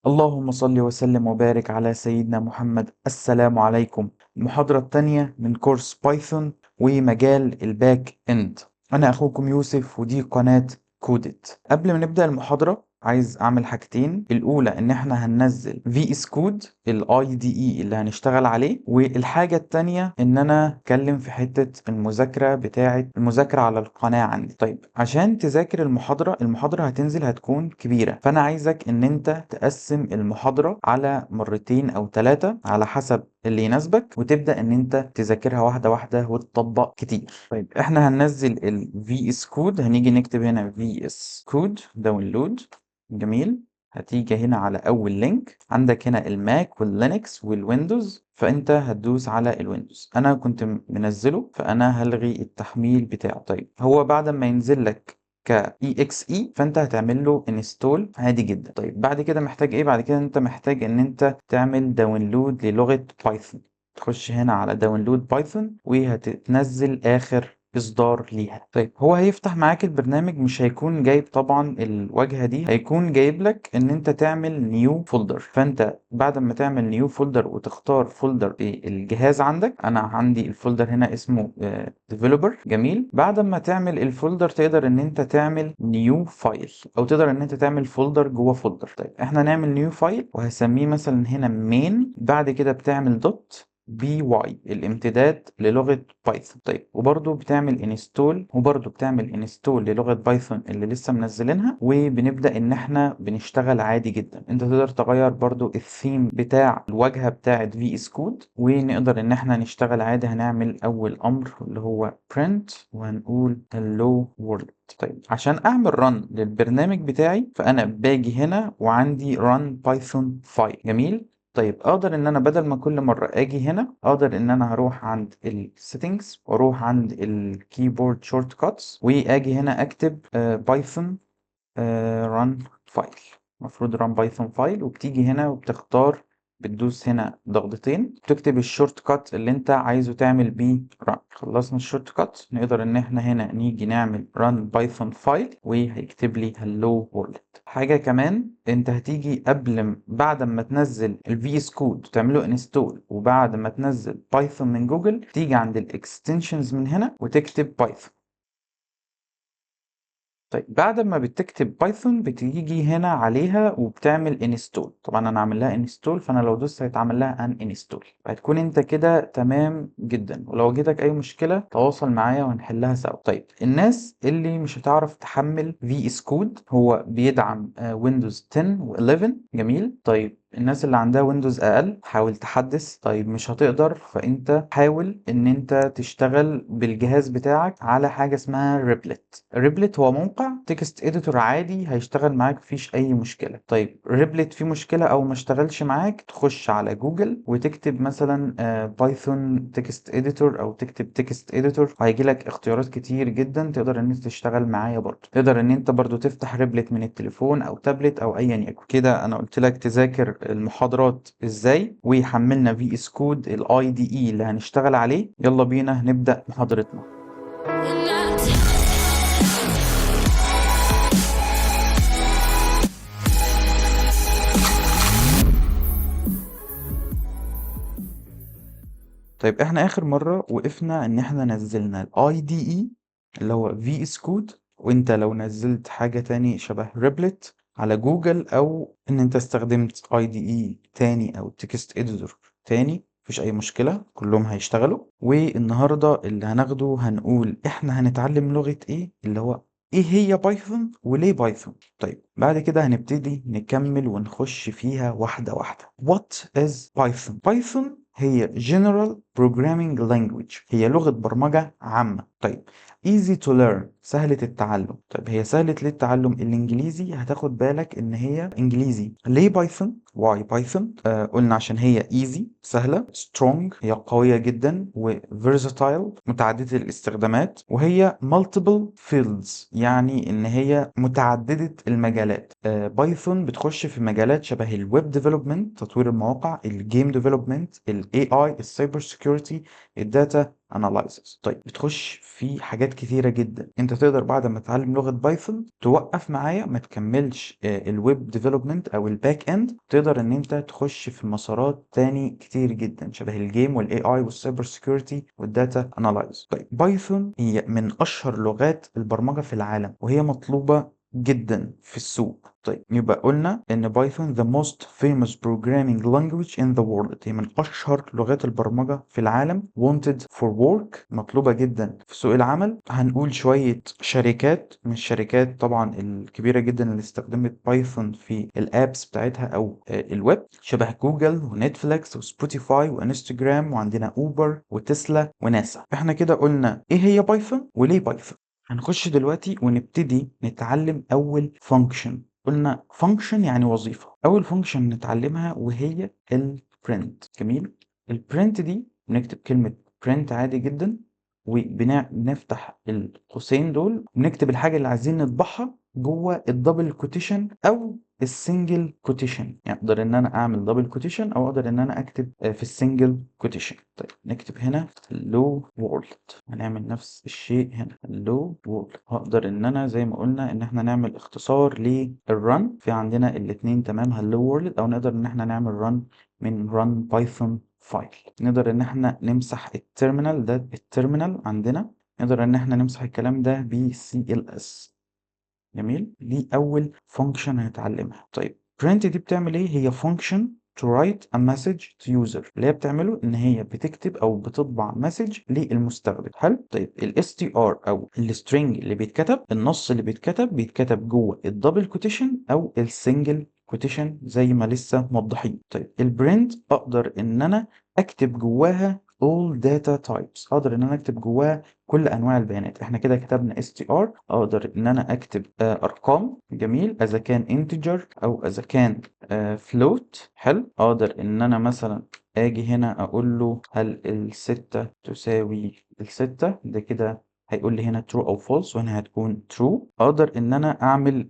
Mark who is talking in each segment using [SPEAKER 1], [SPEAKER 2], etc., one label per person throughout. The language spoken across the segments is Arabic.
[SPEAKER 1] اللهم صل وسلم وبارك على سيدنا محمد. السلام عليكم. المحاضرة التانية من كورس بايثون ومجال الباك اند. أنا أخوكم يوسف ودي قناة كودت. قبل ما نبدأ المحاضرة عايز أعمل حاجتين. الأولى إن إحنا هننزل VS كود ال IDE اللي هنشتغل عليه، والحاجة التانية إن أنا أتكلم في حتة المذاكرة على القناة عندي. طيب، عشان تذاكر المحاضرة هتنزل هتكون كبيرة، فأنا عايزك إن أنت تقسم المحاضرة على مرتين أو ثلاثة على حسب اللي يناسبك، وتبدأ إن أنت تذاكرها واحدة واحدة وتطبق كتير. طيب، إحنا هننزل ال VS كود. هنيجي نكتب هنا VS كود داونلود. جميل. هتيجي هنا على أول لينك، عندك هنا الماك واللينكس والويندوز، فأنت هتدوس على الويندوز. أنا كنت منزله فأنا هلغي التحميل بتاعه. طيب، هو بعد ما ينزل لك ك exe فانت هتعمل له انستول عادي جدا. طيب، بعد كده محتاج ايه؟ بعد كده انت محتاج ان انت تعمل داونلود للغة بايثون. تخش هنا على داونلود بايثون وهتنزل اخر اصدار ليها. طيب، هو هيفتح معاك البرنامج، مش هيكون جايب طبعا الواجهة دي، هيكون جايب لك ان انت تعمل نيو فولدر. فانت بعد ما تعمل نيو فولدر وتختار فولدر ايه الجهاز عندك، انا عندي الفولدر هنا اسمه ديفلوبر. جميل. بعد ما تعمل الفولدر تقدر ان انت تعمل نيو فايل، او تقدر ان انت تعمل فولدر جوه فولدر. طيب، احنا نعمل نيو فايل وهسميه مثلا هنا مين. بعد كده بتعمل دوت بي واي الامتداد للغة بايثون. طيب، وبرضو بتعمل انستول للغة بايثون اللي لسه منزلينها، وبنبدأ ان احنا بنشتغل عادي جدا. انت تقدر تغير برضو الثيم بتاع الواجهة بتاعة في اس كود، ونقدر ان احنا نشتغل عادي. هنعمل اول امر اللي هو print وهنقول hello world. طيب، عشان اعمل رن للبرنامج بتاعي فانا باجي هنا وعندي run python file. جميل. طيب، اقدر ان انا بدل ما كل مرة اجي هنا، اقدر ان انا هروح عند السيتنجز واروح عند الكيبورد شورت كاتس واجي هنا اكتب بايثون run file. المفروض run python file، وبتيجي هنا وبتختار، بتدوس هنا ضغطتين تكتب الشورت كات اللي انت عايزه تعمل بيه run. خلصنا الشورت كات، نقدر ان احنا هنا نيجي نعمل run python file وهيكتب لي hello world. حاجة كمان، انت هتيجي بعد ما تنزل ال VS Code وتعمله انستول، وبعد ما تنزل بايثون من جوجل تيجي عند الاكستنشنز من هنا وتكتب بايثون. طيب، بعد ما بتكتب بايثون بتيجي هنا عليها وبتعمل انستول. طبعا انا عامل لها انستول، فانا لو دوست هيتعمل لها ان انستول. هتكون انت كده تمام جدا، ولو جيتك اي مشكله تواصل معايا وهنحلها سوا. طيب، الناس اللي مش هتعرف تحمل في اس كود، هو بيدعم ويندوز 10 و11. جميل. طيب، الناس اللي عندها ويندوز اقل حاول تحدث. طيب، مش هتقدر، فانت حاول ان انت تشتغل بالجهاز بتاعك على حاجه اسمها ريبلت. ريبلت هو موقع تكست اديتور عادي، هيشتغل معاك مفيش اي مشكله. طيب، ريبلت فيه مشكله او ما اشتغلش معاك، تخش على جوجل وتكتب مثلا بايثون تكست اديتور او تكتب تكست اديتور، هيجي لك اختيارات كتير جدا تقدر ان انت تشتغل معايا. برضه تقدر ان انت برضه تفتح ريبلت من التليفون او تابلت او ايا يكن. كده انا قلت لك تذاكر المحاضرات ازاي، وحملنا في اس كود الاي دي اي اللي هنشتغل عليه. يلا بينا نبدأ محاضرتنا. طيب، احنا اخر مرة وقفنا ان احنا نزلنا الاي دي اي اللي هو في اس كود. وانت لو نزلت حاجة تاني شبه ريبلت على جوجل، او ان انت استخدمت اي دي اي تاني او تكست اديتور تاني، مفيش اي مشكلة، كلهم هيشتغلوا. والنهاردة اللي هناخده هنقول احنا هنتعلم لغة ايه، اللي هو ايه هي بايثون وليه بايثون. طيب، بعد كده هنبتدي نكمل ونخش فيها واحدة واحدة. What is Python؟ بايثون هي General Programming Language، هي لغة برمجة عامة. طيب، easy to learn سهلة التعلم. طيب، هي سهلة للتعلم الإنجليزي، هتاخد بالك إن هي إنجليزي. ليه بايثون؟ why بايثون؟ قلنا عشان هي easy سهلة، strong هي قوية جدا، و versatile متعددة الاستخدامات، وهي multiple fields يعني إن هي متعددة المجالات. بايثون بتخش في مجالات شبه الويب ديفلوبمنت تطوير المواقع، الجيم ديفلوبمنت، الاي اي، السايبر سيكيورتي، الداتا analysis. طيب بتخش في حاجات كتيرة جدا. انت تقدر بعد ما تتعلم لغة بايثون توقف معايا ما تكملش الويب ديفلوبمنت او الباك اند، تقدر ان انت تخش في مسارات تاني كتير جدا شبه الجيم والاي اي والسايبر سيكيورتي والداتا انالايز. طيب بايثون هي من اشهر لغات البرمجة في العالم وهي مطلوبة جدا في السوق. طيب يبقى قلنا ان بايثون the most famous programming language in the world، هي من اشهر لغات البرمجة في العالم. wanted for work، مطلوبة جدا في سوق العمل. هنقول شوية شركات، من الشركات طبعا الكبيرة جدا اللي استخدمت بايثون في الابس بتاعتها او الويب، شبه جوجل ونتفليكس وسبوتيفاي وانستجرام، وعندنا اوبر وتسلا وناسا. احنا كده قلنا ايه هي بايثون وليه بايثون. هنخش دلوقتي ونبتدي نتعلم أول فانكشن. قلنا فانكشن يعني وظيفة. أول فانكشن نتعلمها وهي البرنت. جميل. البرنت دي بنكتب كلمة برنت عادي جدا، وبنفتح القوسين دول ونكتب الحاجة اللي عايزين نطبعها جوه الدبل كوتيشن أو السنجل كوتيشن. يعني اقدر ان انا اعمل دبل كوتيشن او اقدر ان انا اكتب في السنجل كوتيشن. طيب نكتب هنا hello world، هنعمل نفس الشيء هنا hello world. هقدر ان انا زي ما قلنا ان احنا نعمل اختصار للرن، في عندنا الاتنين تمام hello world، او نقدر ان احنا نعمل رن من run python فايل. نقدر ان احنا نمسح التيرمينال ده، التيرمينال عندنا نقدر ان احنا نمسح الكلام ده ب CLS. جميل. دي أول فانكشن هنتعلمها. طيب print دي بتعمل إيه؟ هي function to write a message to user، اللي هي بتعمله إن هي بتكتب أو بتطبع مسج للمستخدم. حلو. طيب ال str أو string اللي بيتكتب، النص اللي بيتكتب جوه الدبل كوتيشن أو السنجل كوتيشن زي ما لسه موضحين. طيب البرنت أقدر إن أنا أكتب جواها all data types، أقدر إن أنا أكتب جواها كل انواع البيانات. احنا كده كتبنا str، اقدر ان انا اكتب ارقام. جميل. اذا كان integer او اذا كان float. حلو. اقدر ان انا مثلا اجي هنا اقول له هل الستة تساوي الستة، ده كده هيقول لي هنا true او false، وهنا هتكون true. اقدر ان انا اعمل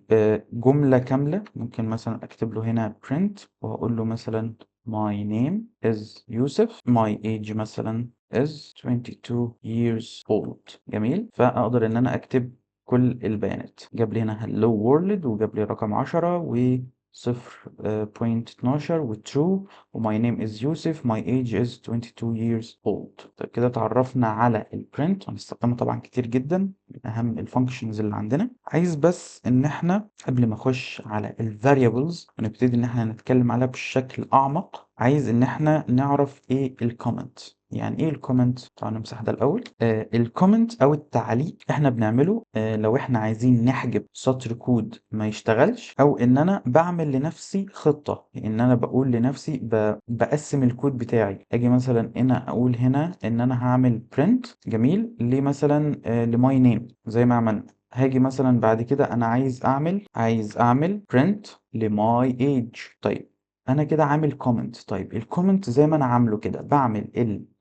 [SPEAKER 1] جملة كاملة. ممكن مثلا اكتب له هنا print وهقول له مثلا my name is يوسف، my age مثلا is 22 years old. جميل. فأقدر إن أنا أكتب كل البيانات. جاب لي هنا hello world، وجاب لي رقم 10 و 0.12 و true، و my name is يوسف my age is 22 years old. طيب كده اتعرفنا على البرنت، هنستخدمه طبعا كتير جدا، من أهم الفانكشنز اللي عندنا. عايز بس إن احنا قبل ما أخش على الفاريبلز ونبتدي إن احنا نتكلم عليها بشكل أعمق، عايز إن احنا نعرف إيه الكومنت. يعني ايه الكومنت؟ تعالوا نمسح ده الاول. الكومنت او التعليق احنا بنعمله لو احنا عايزين نحجب سطر كود ما يشتغلش، او ان انا بعمل لنفسي خطة، ان انا بقول لنفسي بقسم الكود بتاعي. اجي مثلا هنا اقول هنا ان انا هعمل print. جميل. ليه مثلا لماي نيم زي ما عملنا. هاجي مثلا بعد كده انا عايز اعمل print لماي age. طيب انا كده عامل كومنت. طيب الكومنت زي ما انا عامله كده بعمل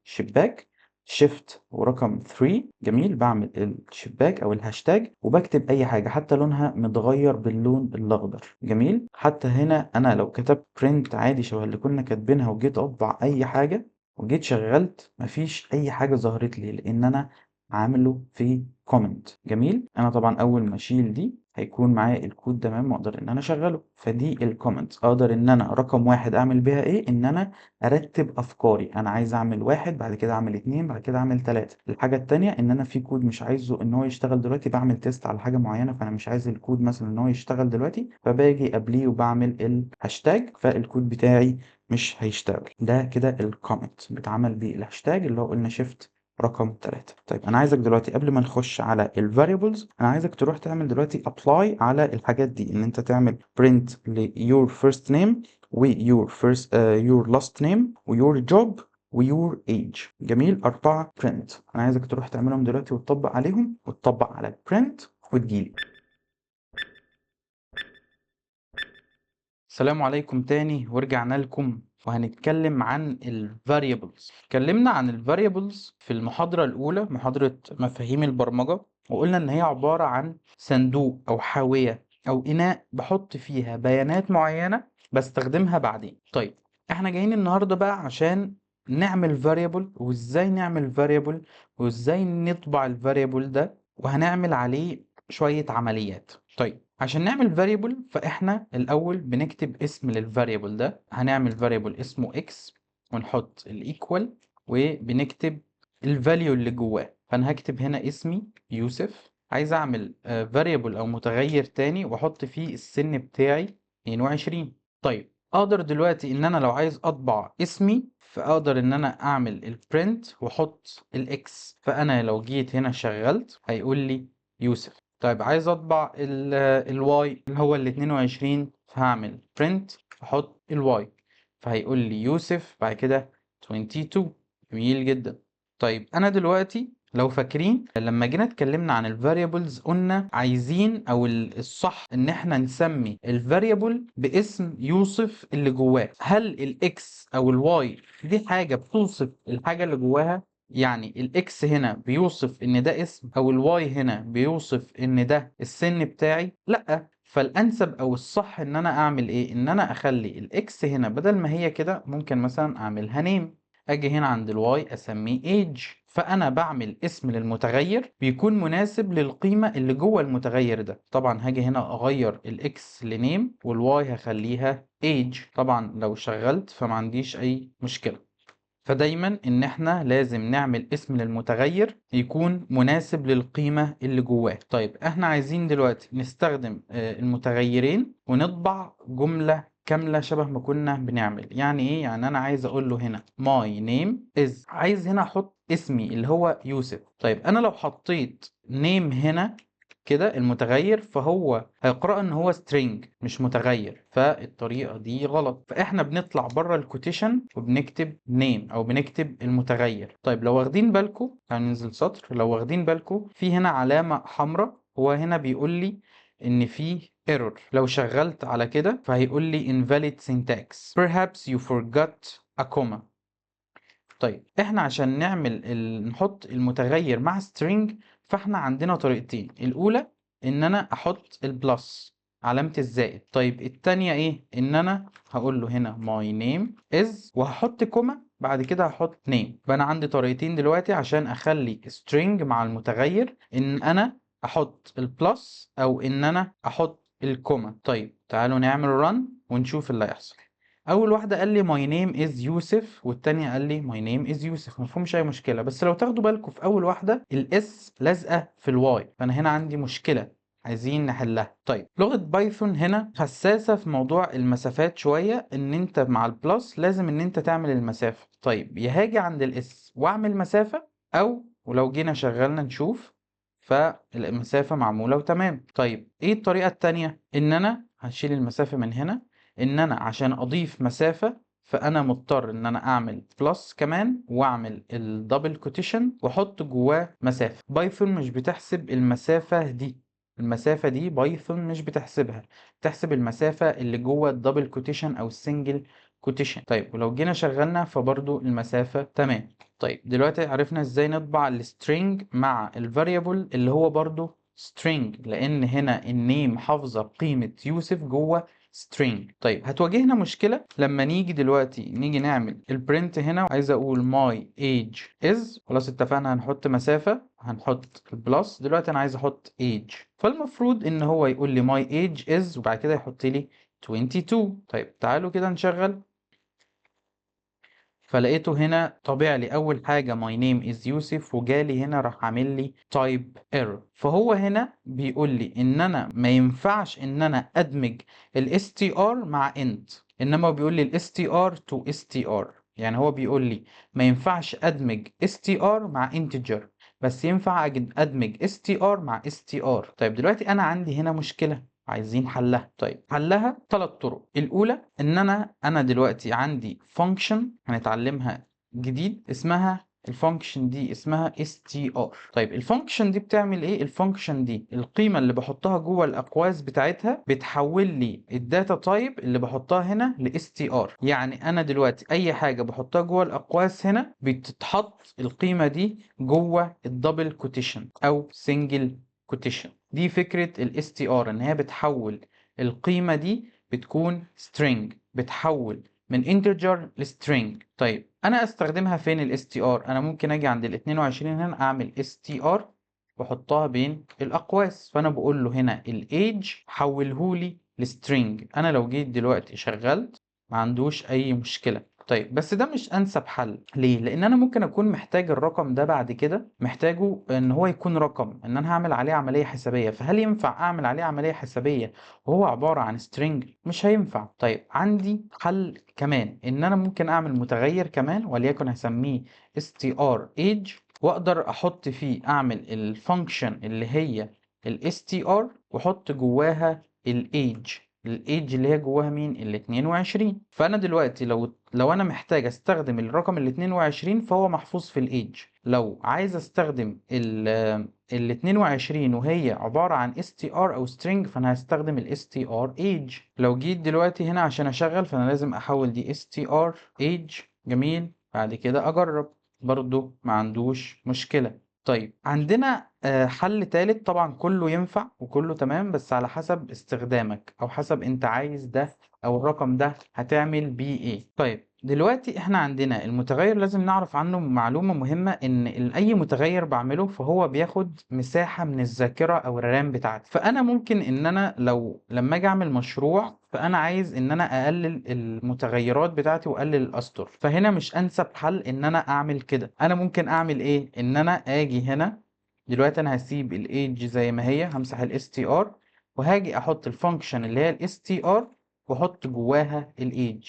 [SPEAKER 1] الشباك شيفت ورقم 3. جميل. بعمل الشباك او الهاشتاج وبكتب اي حاجه حتى لونها متغير باللون الاخضر. جميل. حتى هنا انا لو كتبت print عادي شبه اللي كنا كاتبينها وجيت اطبع اي حاجه وجيت شغلت مفيش اي حاجه ظهرت لي لان انا عامله في كومنت. جميل. انا طبعا اول ما اشيل دي هيكون معايا الكود تمام واقدر ان انا اشغله. فدي الكومنت. اقدر ان انا رقم واحد اعمل بيها ايه؟ ان انا ارتب افكاري. انا عايز اعمل واحد، بعد كده اعمل اتنين، بعد كده اعمل تلاتة. الحاجة التانية ان انا في كود مش عايزه ان هو يشتغل دلوقتي، بعمل تيست على حاجة معينة، فانا مش عايز الكود مثلا ان هو يشتغل دلوقتي، فباجي قبليه وبعمل الهاشتاج فالكود بتاعي مش هيشتغل. ده كده الكومنت بيتعمل بالهاشتاج اللي هو قلنا شيفت رقم 3. طيب انا عايزك دلوقتي قبل ما نخش على الفاريبلز، انا عايزك تروح تعمل دلوقتي ابلاي على الحاجات دي، ان انت تعمل print ل your first name و your first your last name و your job و your age. جميل. 4 print. انا عايزك تروح تعملهم دلوقتي وتطبق عليهم وتطبق على print وتجيلي. السلام عليكم تاني ورجعنا لكم، وهنتكلم عن ال variables. اتكلمنا عن ال variables في المحاضرة الأولى، محاضرة مفاهيم البرمجة، وقلنا إن هي عبارة عن صندوق أو حاوية أو إناء بحط فيها بيانات معينة بستخدمها بعدين. طيب احنا جايين النهاردة بقى عشان نعمل variable وازاي نعمل variable وازاي نطبع الفاريبل ده، وهنعمل عليه شوية عمليات. طيب عشان نعمل variable فاحنا الاول بنكتب اسم للفاريبل ده. هنعمل variable اسمه x ونحط الايكوال وبنكتب الفاليو اللي جواه. فانا هكتب هنا اسمي يوسف، عايز اعمل variable او متغير تاني واحط فيه السن بتاعي 22. طيب اقدر دلوقتي ان انا لو عايز اطبع اسمي فاقدر ان انا اعمل البرنت واحط الاكس. فانا لو جيت هنا شغلت هيقول لي يوسف. طيب عايز اطبع الواي اللي هو ال 22، فهعمل برنت احط الواي فهيقول لي يوسف بعد كده 22. جميل جدا. طيب انا دلوقتي لو فاكرين لما جينا اتكلمنا عن الفاريبلز قلنا عايزين او الصح ان احنا نسمي الفاريبل باسم يوصف اللي جواه. هل الاكس او الواي دي حاجة بتوصف الحاجة اللي جواها؟ يعني الاكس هنا بيوصف ان ده اسم او الواي هنا بيوصف ان ده السن بتاعي؟ لا. فالانسب او الصح ان انا اعمل ايه؟ ان انا اخلي الاكس هنا بدل ما هي كده ممكن مثلا اعملها نيم، اجي هنا عند الواي اسميه age. فانا بعمل اسم للمتغير بيكون مناسب للقيمه اللي جوه المتغير ده. طبعا هاجي هنا اغير الاكس لنيم والواي هخليها age. طبعا لو شغلت فما عنديش اي مشكله. فدايما ان احنا لازم نعمل اسم للمتغير يكون مناسب للقيمة اللي جواه. طيب احنا عايزين دلوقتي نستخدم المتغيرين ونطبع جملة كاملة شبه ما كنا بنعمل. يعني ايه؟ يعني انا عايز اقول له هنا my name is، عايز هنا احط اسمي اللي هو يوسف. طيب انا لو حطيت name هنا كده المتغير فهو هيقرأ ان هو string مش متغير، فالطريقة دي غلط. فاحنا بنطلع بره الكوتيشن وبنكتب name او بنكتب المتغير. طيب لو واخدين بالكم، هننزل سطر، لو واخدين بالكم في هنا علامة حمراء، هو هنا بيقول لي ان في error. لو شغلت على كده فهيقول لي invalid syntax perhaps you forgot a comma. طيب احنا عشان نعمل نحط المتغير مع string فاحنا عندنا طريقتين. الاولى ان انا احط البلس علامة الزائد. طيب التانية ايه؟ ان انا هقول له هنا my name is وهحط كوما بعد كده هحط name. فانا عندي طريقتين دلوقتي عشان اخلي string مع المتغير، ان انا احط البلس او ان انا احط الكوما. طيب تعالوا نعمل run ونشوف اللي هيحصل. اول واحده قال لي my name is يوسف والتانية قال لي my name is يوسف، مفهومش اي مشكله. بس لو تاخدوا بالكم في اول واحده الاس لازقه في الواي، فانا هنا عندي مشكله عايزين نحلها. طيب لغه بايثون هنا حساسه في موضوع المسافات شويه، ان انت مع البلس لازم ان انت تعمل المسافه. طيب يا هاجي عند الاس واعمل مسافه، او ولو جينا شغلنا نشوف فالمسافه معموله وتمام. طيب ايه الطريقه التانية؟ ان انا هشيل المسافه من هنا، ان انا عشان اضيف مسافة فانا مضطر ان انا اعمل بلس كمان واعمل الدبل كوتيشن واحط جواه مسافة. بايثون مش بتحسب المسافة دي، المسافة دي بايثون مش بتحسبها، بتحسب المسافة اللي جوه الدبل كوتيشن او السنجل كوتيشن. طيب ولو جينا شغلنا فبرضو المسافة تمام. طيب دلوقتي عرفنا ازاي نطبع السترينج مع الفاريبل اللي هو برضو string، لان هنا النيم حافظة قيمة يوسف جوه string. طيب هتواجهنا مشكلة لما نيجي دلوقتي نيجي نعمل البرنت هنا، عايز اقول my age is. خلاص اتفقنا هنحط مسافة، هنحط البلس. دلوقتي انا عايز احط age، فالمفروض ان هو يقول لي my age is وبعد كده يحط لي 22. طيب تعالوا كده نشغل، فلقيته هنا طابع لي اول حاجه my name is يوسف وجالي هنا راح عامل لي type error. فهو هنا بيقول لي ان انا ما ينفعش ان انا ادمج ال str مع int، انما هو بيقول لي ال str to str. يعني هو بيقول لي ما ينفعش ادمج str مع integer، بس ينفع ادمج str مع str. طيب دلوقتي انا عندي هنا مشكله عايزين حلها. طيب حلها ثلاث طرق. الاولى ان انا دلوقتي عندي فانكشن هنتعلمها جديد اسمها الفانكشن دي اسمها str. طيب الفانكشن دي بتعمل ايه؟ الفانكشن دي القيمه اللي بحطها جوه الاقواس بتاعتها بتحول لي الداتا تايب اللي بحطها هنا ل str. يعني انا دلوقتي اي حاجه بحطها جوه الاقواس هنا بتتحط القيمه دي جوه الدبل كوتيشن او سنجل كوتيشن. دي فكرة ال str، ان هي بتحول القيمة دي بتكون string، بتحول من integer لstring. طيب انا استخدمها فين ال str؟ انا ممكن اجي عند ال 22 هنا اعمل str واحطها بين الاقواس، فانا بقول له هنا الايج حولهولي لstring. انا لو جيت دلوقتي شغلت ما عندوش اي مشكلة. طيب بس ده مش انسب حل. ليه؟ لان انا ممكن اكون محتاج الرقم ده بعد كده، محتاجه ان هو يكون رقم ان انا هعمل عليه عملية حسابية. فهل ينفع اعمل عليه عملية حسابية وهو عبارة عن string؟ مش هينفع. طيب عندي حل كمان، ان انا ممكن اعمل متغير كمان وليكن هسميه str age، واقدر احط فيه اعمل الفانكشن اللي هي str واحط جواها الايج. الايدج اللي هي جواها مين؟ ال 22. فانا دلوقتي لو انا محتاج استخدم الرقم ال 22 فهو محفوظ في الايدج. لو عايز استخدم ال 22 وهي عبارة عن str او string فانا هستخدم ال str age. لو جيت دلوقتي هنا عشان اشغل فانا لازم احول دي str age. جميل. بعد كده اجرب برضو ما عندوش مشكلة. طيب عندنا حل تالت، طبعا كله ينفع وكله تمام بس على حسب استخدامك او حسب انت عايز ده او الرقم ده هتعمل بيه ايه. طيب دلوقتي احنا عندنا المتغير لازم نعرف عنه معلومة مهمة، ان اي متغير بعمله فهو بياخد مساحة من الذاكرة او الرام بتاعتي. فانا ممكن ان انا لما اجي اعمل مشروع فانا عايز ان انا اقلل المتغيرات بتاعتي واقلل الاسطر، فهنا مش انسب حل ان انا اعمل كده. انا ممكن اعمل ايه؟ ان انا اجي هنا دلوقتي انا هسيب الايدج زي ما هي، همسح الاس تي ار وهاجي احط الفانكشن اللي هي الاس تي ار واحط جواها الايدج.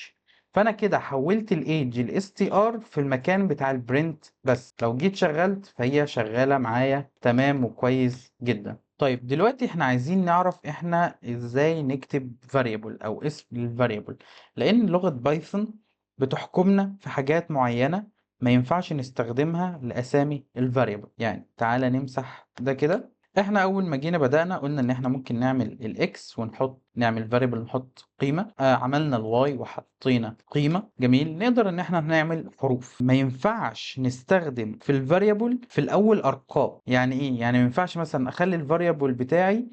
[SPEAKER 1] فانا كده حولت الايدج الاس تي ار في المكان بتاع البرنت، بس لو جيت شغلت فهي شغالة معايا تمام وكويس جدا. طيب دلوقتي احنا عايزين نعرف احنا ازاي نكتب variable او اسم للفاريبل، لان لغة بايثون بتحكمنا في حاجات معينة ما ينفعش نستخدمها لأسامي الفاريبل. يعني تعالى نمسح ده كده. احنا اول ما جينا بدأنا قلنا ان احنا ممكن نعمل الاكس نعمل فاريبل نحط قيمة. عملنا الواي وحطينا قيمة. جميل. نقدر ان احنا نعمل حروف. ما ينفعش نستخدم في الفاريبل في الاول ارقام. يعني ايه؟ يعني ما ينفعش مثلا اخلي الفاريبل بتاعي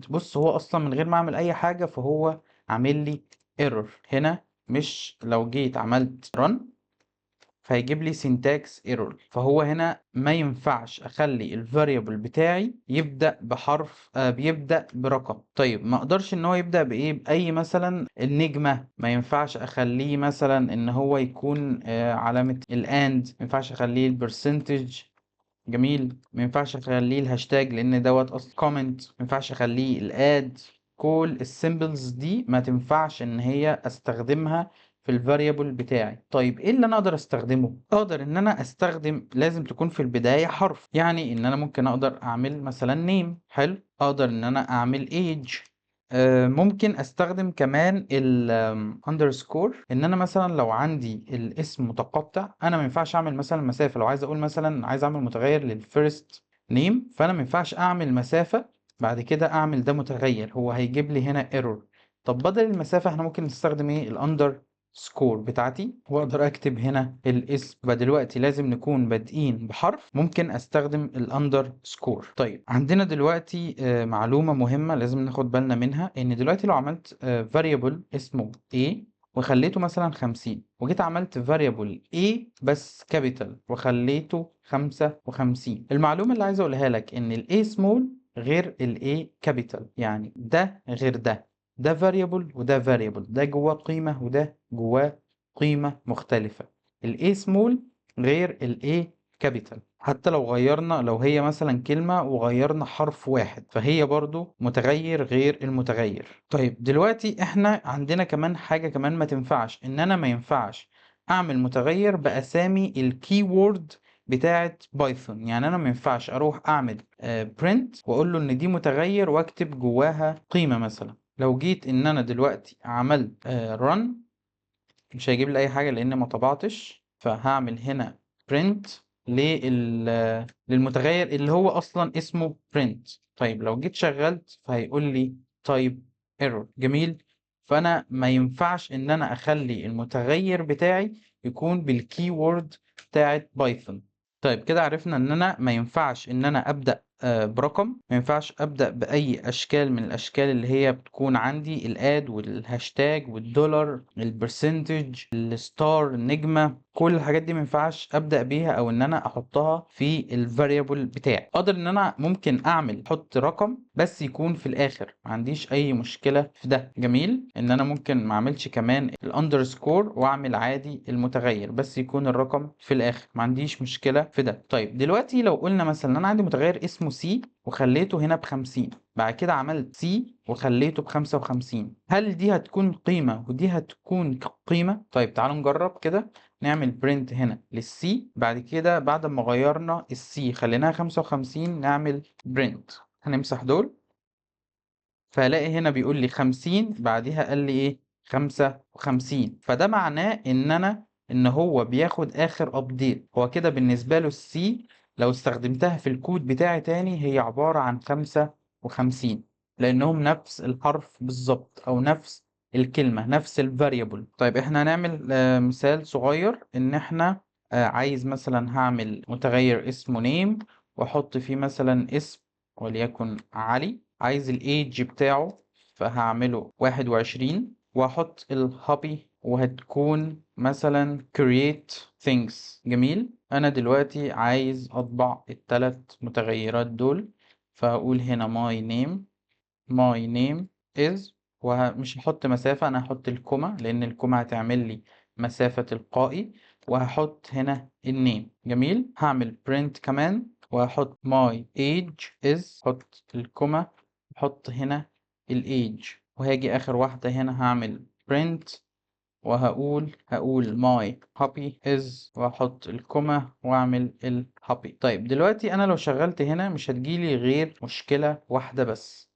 [SPEAKER 1] بص هو اصلا من غير ما اعمل اي حاجة فهو عامل لي ايرور هنا. مش لو جيت عملت run فهيجيب لي syntax error. فهو هنا ما ينفعش اخلي الفاريبل بتاعي يبدأ بحرف بيبدأ برقم. طيب ما اقدرش ان هو يبدأ بايه؟ باي مثلا النجمة ما ينفعش اخليه مثلا ان هو يكون علامة الاند، ما ينفعش اخليه البرسنتج. جميل. ما ينفعش اخليه الهاشتاج لان دوت اصلا كومنت. ما ينفعش اخليه الاد. كل السيمبلز دي ما تنفعش ان هي استخدمها في الفاريبل بتاعي. طيب ايه اللي انا اقدر استخدمه؟ اقدر ان انا استخدم، لازم تكون في البداية حرف. يعني ان انا ممكن اقدر اعمل مثلا نيم. حلو. اقدر ان انا اعمل age. ممكن استخدم كمان ال underscore، ان انا مثلا لو عندي الاسم متقطع انا ما ينفعش اعمل مثلا مسافة. لو عايز اقول مثلا عايز اعمل متغير للفيرست نيم فانا ما ينفعش اعمل مسافة بعد كده اعمل ده متغير، هو هيجيب لي هنا error. طب بدل المسافة احنا ممكن نستخدم ايه؟ الاندر سكور بتاعتي واقدر اكتب هنا الاسم. فدلوقتي لازم نكون بادئين بحرف، ممكن استخدم الاندر سكور. طيب عندنا دلوقتي معلومة مهمة لازم ناخد بالنا منها، ان دلوقتي لو عملت variable اسمه a وخليته مثلا 50 وجيت عملت variable a بس كابيتال وخليته 55، المعلومة اللي عايز اقولها لك ان ال a small غير ال a capital. يعني ده غير ده variable وده variable، ده جواه قيمة وده جواه قيمة مختلفة. ال A small غير ال A capital. حتى لو هي مثلا كلمة وغيرنا حرف واحد فهي برضو متغير غير المتغير. طيب دلوقتي احنا عندنا كمان حاجة كمان ما تنفعش، ان انا ما ينفعش اعمل متغير باسامي الكيورد بتاعت بايثون. يعني انا ما ينفعش اروح اعمل print واقول له ان دي متغير واكتب جواها قيمة مثلا. لو جيت ان انا دلوقتي عملت run مش هيجيب لي اي حاجة لان ما طبعتش، فهعمل هنا print للمتغير اللي هو اصلا اسمه print. طيب لو جيت شغلت فهيقول لي type error. جميل. فانا ما ينفعش ان انا اخلي المتغير بتاعي يكون بالكيورد بتاعت بايثون. طيب كده عرفنا ان انا ما ينفعش ان انا ابدا برقم، ما ينفعش ابدا باي اشكال من الاشكال اللي هي بتكون عندي، الاد والهاشتاج والدولار البرسنتج الستار النجمه، كل الحاجات دي ما ينفعش ابدا بيها او ان انا احطها في الفاريبل بتاعي. اقدر ان انا ممكن احط رقم بس يكون في الاخر، ما عنديش اي مشكله في ده. جميل ان انا ممكن ما اعملش كمان الاندرسكور واعمل عادي المتغير بس يكون الرقم في الاخر، ما عنديش مشكله في ده. طيب دلوقتي لو قلنا مثلا انا عندي متغير اسمه سي وخليته هنا ب50، بعد كده عملت سي وخليته ب55، هل دي هتكون قيمه ودي هتكون قيمه؟ طيب تعالوا نجرب كده. نعمل برنت هنا للسي، بعد كده بعد ما غيرنا السي خليناها 55 نعمل برنت، هنمسح دول، فهلاقي هنا بيقول لي 50 بعدها قال لي ايه 55، فده معناه ان هو بياخد اخر ابديت. هو كده بالنسبه له السي لو استخدمتها في الكود بتاعي تاني هي عباره عن 55 لانهم نفس الحرف بالظبط او نفس الكلمه نفس الفاريبل. طيب احنا هنعمل مثال صغير ان احنا عايز مثلا هعمل متغير اسمه نيم واحط فيه مثلا اسم وليكن علي، عايز الايدج بتاعه فهعمله 21 وهحط الهوبي وهتكون مثلا create things. جميل، انا دلوقتي عايز اطبع الثلاث متغيرات دول، فهقول هنا my name is، ومش هحط مسافة، انا هحط الكوما لان الكوما هتعمل لي مسافة تلقائي، وهحط هنا النيم. جميل، هعمل print كمان وهحط my age is، هحط الكوما، هحط هنا الage، وهاجي اخر واحدة هنا هعمل print هقول my hobby is واحط الكوما واعمل الهوبي. طيب دلوقتي انا لو شغلت هنا مش هتجيلي غير مشكلة واحدة بس.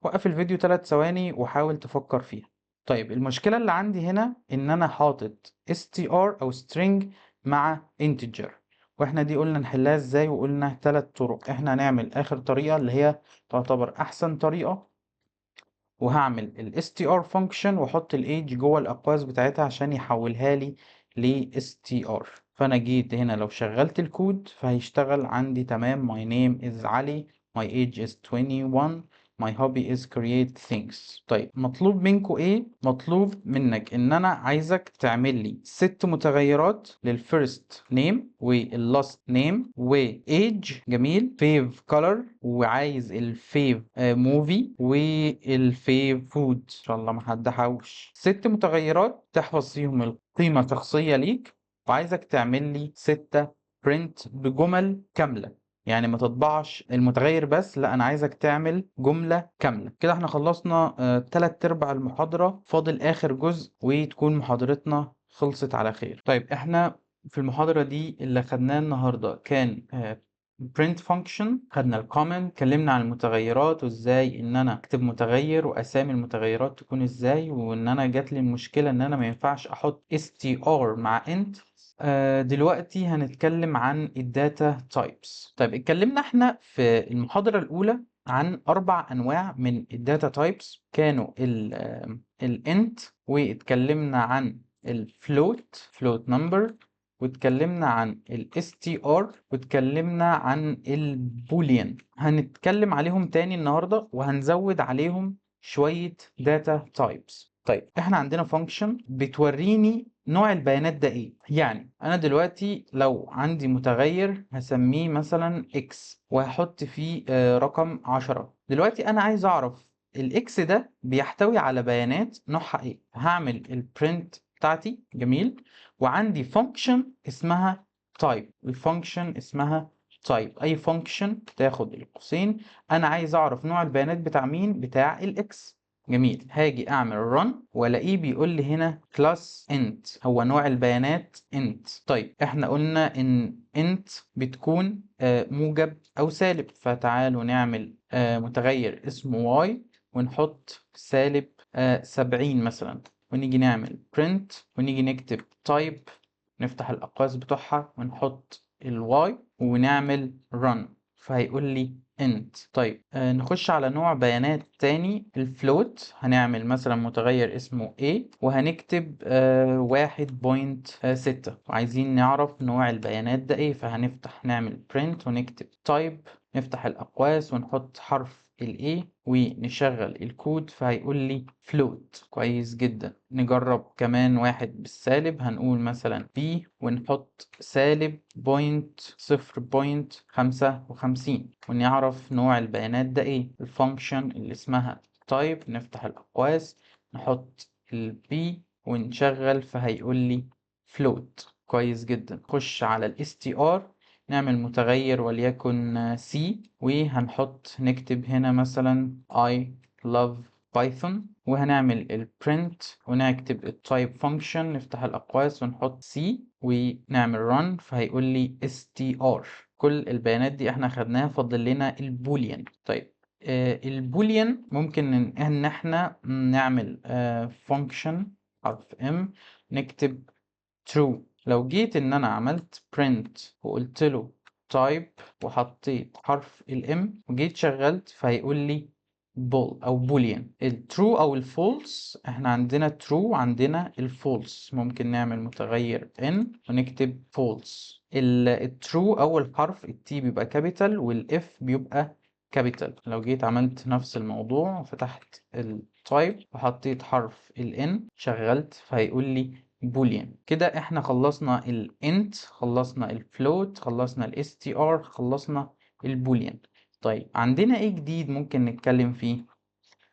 [SPEAKER 1] وقف الفيديو 3 ثواني وحاول تفكر فيها. طيب المشكلة اللي عندي هنا ان انا حاطط str او string مع integer، واحنا دي قلنا نحلها ازاي، وقلنا 3 طرق. احنا هنعمل اخر طريقة اللي هي تعتبر احسن طريقة، وهعمل ال str function واحط ال age جوه الاقواس بتاعتها عشان يحولها لي ل str. فانا جيت هنا لو شغلت الكود فهيشتغل عندي تمام. my name is علي، my age is 21، my hobby is create things. طيب مطلوب منكو ايه؟ مطلوب منك ان انا عايزك تعمل لي 6 متغيرات للفيرست نيم واللاست نيم وايج. جميل، فيف color، وعايز الفيف موفي والفيف فود، ان شاء الله ما حد حوش. 6 متغيرات تحفظ فيهم القيمة شخصية ليك، وعايزك تعمل لي 6 برنت بجمل كاملة، يعني ما تطبعش المتغير بس، لا انا عايزك تعمل جملة كاملة. كده احنا خلصنا 3/4 المحاضرة، فاضل اخر جزء وتكون محاضرتنا خلصت على خير. طيب احنا في المحاضرة دي اللي خدناه النهاردة كان print function، خدنا الكومنت، اتكلمنا عن المتغيرات وازاي ان انا اكتب متغير واسامي المتغيرات تكون ازاي، وان انا جات لي المشكلة ان انا ما ينفعش احط str مع int. دلوقتي هنتكلم عن الداتا تايبس. طيب اتكلمنا احنا في المحاضرة الأولى عن 4 أنواع من الداتا تايبس، كانوا الانت، واتكلمنا عن float number، واتكلمنا عن str، واتكلمنا عن البوليان. هنتكلم عليهم تاني النهاردة وهنزود عليهم شوية داتا تايبس. طيب احنا عندنا فانكشن بتوريني نوع البيانات ده ايه. يعني انا دلوقتي لو عندي متغير هسميه مثلا x وهحط فيه رقم 10، دلوقتي انا عايز اعرف الاكس ده بيحتوي على بيانات نوعها ايه. هعمل البرنت بتاعتي. جميل، وعندي فانكشن اسمها type، الفانكشن اسمها type، اي فانكشن تاخد القوسين انا عايز اعرف نوع البيانات بتاع مين، بتاع الاكس. جميل، هاجي اعمل run والاقيه بيقول لي هنا class int، هو نوع البيانات int. طيب احنا قلنا ان int بتكون موجب او سالب، فتعالوا نعمل متغير اسمه y ونحط سالب 70 مثلا، ونيجي نعمل print ونيجي نكتب type، نفتح الاقواس بتوعها ونحط الواي ونعمل run فهيقول لي int. طيب نخش على نوع بيانات تاني، الفلوت. هنعمل مثلا متغير اسمه a وهنكتب 1.6 وعايزين نعرف نوع البيانات ده ايه، فهنفتح نعمل print ونكتب type نفتح الأقواس ونحط حرف ال A ونشغل الكود فهيقول لي float. كويس جدا. نجرب كمان واحد بالسالب، هنقول مثلا B ونحط سالب 0.55 ونعرف نوع البيانات ده ايه، الفانكشن اللي اسمها type. نفتح الأقواس نحط ال B ونشغل فهيقول لي float. كويس جدا. نخش على ال str نعمل متغير وليكن C وهنحط نكتب هنا مثلا I love Python وهنعمل ال print ونكتب ال type function. نفتح الأقواس ونحط C ونعمل run فهيقول لي str. كل البيانات دي احنا خدناها، فاضل لنا البوليان. طيب البوليان ممكن ان احنا نعمل function حرف M نكتب true. لو جيت ان انا عملت print وقلت له type وحطيت حرف ال M وجيت شغلت فهيقول لي بول او boolean. ال true او ال false، احنا عندنا true وعندنا ال false. ممكن نعمل متغير n ونكتب false. ال true اول حرف ال T بيبقى capital وال F بيبقى capital. لو جيت عملت نفس الموضوع وفتحت ال type وحطيت حرف ال N شغلت فهيقول لي بوليان. كده احنا خلصنا ال int، خلصنا ال float، خلصنا ال str، خلصنا البوليان. طيب عندنا ايه جديد ممكن نتكلم فيه؟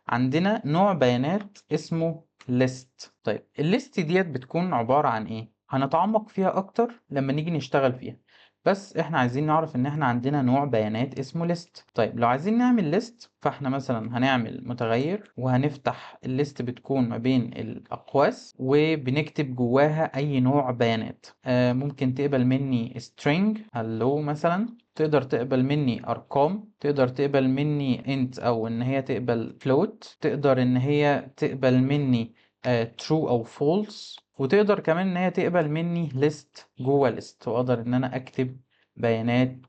[SPEAKER 1] عندنا نوع بيانات اسمه list. طيب الليست ديت بتكون عبارة عن ايه؟ هنتعمق فيها اكتر لما نيجي نشتغل فيها، بس احنا عايزين نعرف ان احنا عندنا نوع بيانات اسمه list. طيب لو عايزين نعمل list فاحنا مثلا هنعمل متغير وهنفتح الليست بتكون ما بين الاقواس وبنكتب جواها اي نوع بيانات. ممكن تقبل مني string hello مثلا، تقدر تقبل مني ارقام، تقدر تقبل مني int او ان هي تقبل float، تقدر ان هي تقبل مني true او false، وتقدر كمان ان هي تقبل مني list جوه list واقدر ان انا اكتب بيانات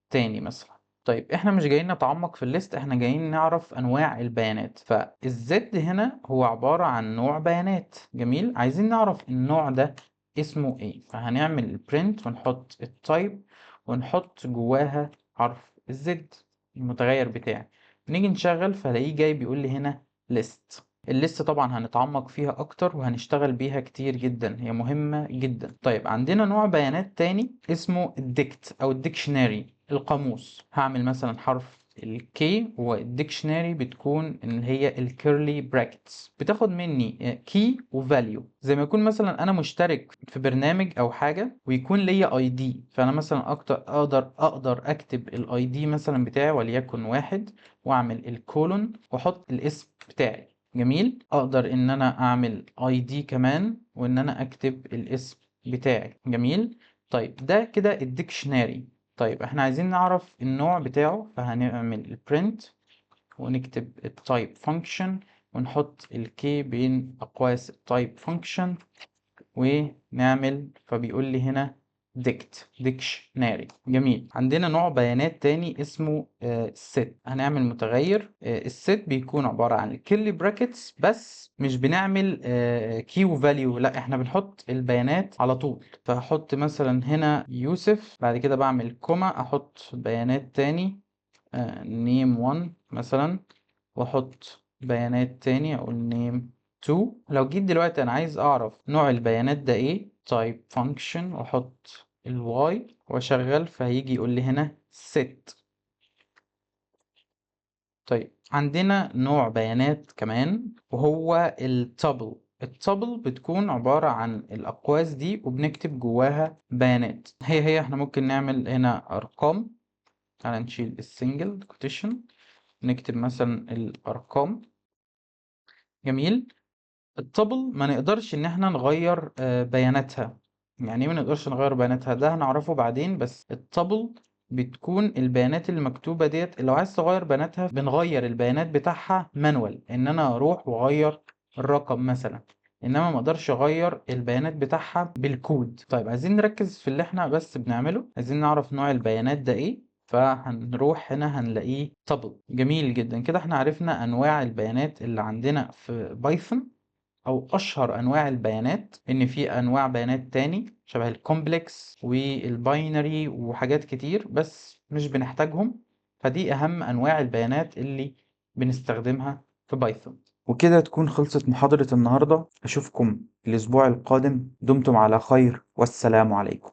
[SPEAKER 1] تاني مثلا. طيب احنا مش جايين نتعمق في الليست، احنا جايين نعرف انواع البيانات. فالزد هنا هو عبارة عن نوع بيانات. جميل. عايزين نعرف النوع ده اسمه ايه، فهنعمل البرنت ونحط التايب ونحط جواها حرف الزد المتغير بتاعي. نيجي نشغل فلاقيه جاي بيقول لي هنا list. الليست طبعا هنتعمق فيها اكتر وهنشتغل بيها كتير جدا، هي مهمة جدا. طيب عندنا نوع بيانات تاني اسمه الديكت او الديكشنري، القاموس. هعمل مثلا حرف الكي والديكشنري بتكون ان هي الكيرلي براكتس، بتاخد مني كي وفاليو. زي ما يكون مثلا انا مشترك في برنامج او حاجه ويكون ليا اي دي، فانا مثلا اقدر اكتب الاي دي مثلا بتاعي وليكن واحد واعمل الكولون واحط الاسم بتاعي. جميل. اقدر ان انا اعمل اي دي كمان وان انا اكتب الاسم بتاعي. جميل. طيب ده كده الديكشناري. طيب احنا عايزين نعرف النوع بتاعه فهنعمل البرنت ونكتب التايب فانكشن ونحط الكي بين اقواس التايب فانكشن ونعمل فبيقول لي هنا ديكشناري. جميل. عندنا نوع بيانات تاني اسمه set. هنعمل متغير الset بيكون عبارة عن الكيرلي براكتس، بس مش بنعمل كي وفاليو، لا احنا بنحط البيانات على طول. فهحط مثلا هنا يوسف، بعد كده بعمل كوما احط بيانات تاني name 1 مثلا، واحط بيانات تاني اقول name 2. لو جيت دلوقتي انا عايز اعرف نوع البيانات ده ايه، type function واحط الواي واشغل فهيجي يقول لي هنا set. طيب عندنا نوع بيانات كمان وهو التابل. التابل بتكون عبارة عن الأقواس دي وبنكتب جواها بيانات. هي احنا ممكن نعمل هنا أرقام. تعالى نشيل السنجل كوتيشن نكتب مثلا الأرقام. جميل. التابل ما نقدرش ان احنا نغير بياناتها. يعني ايه ما نقدرش نغير بياناتها؟ ده هنعرفه بعدين. بس التابل بتكون البيانات المكتوبة ديت لو عايز تغير بياناتها بنغير البيانات بتاعها مانوال، ان انا اروح واغير الرقم مثلا، انما ما اقدرش اغير البيانات بتاعها بالكود. طيب عايزين نركز في اللي احنا بس بنعمله، عايزين نعرف نوع البيانات ده ايه، فهنروح هنا هنلاقيه تابل. جميل جدا. كده احنا عرفنا انواع البيانات اللي عندنا في بايثون او اشهر انواع البيانات. ان في انواع بيانات تاني شبه الكومبلكس والباينري وحاجات كتير بس مش بنحتاجهم. فدي أهم أنواع البيانات اللي بنستخدمها في بايثون. وكده تكون خلصت محاضرة النهاردة. أشوفكم الأسبوع القادم. دمتم على خير، والسلام عليكم.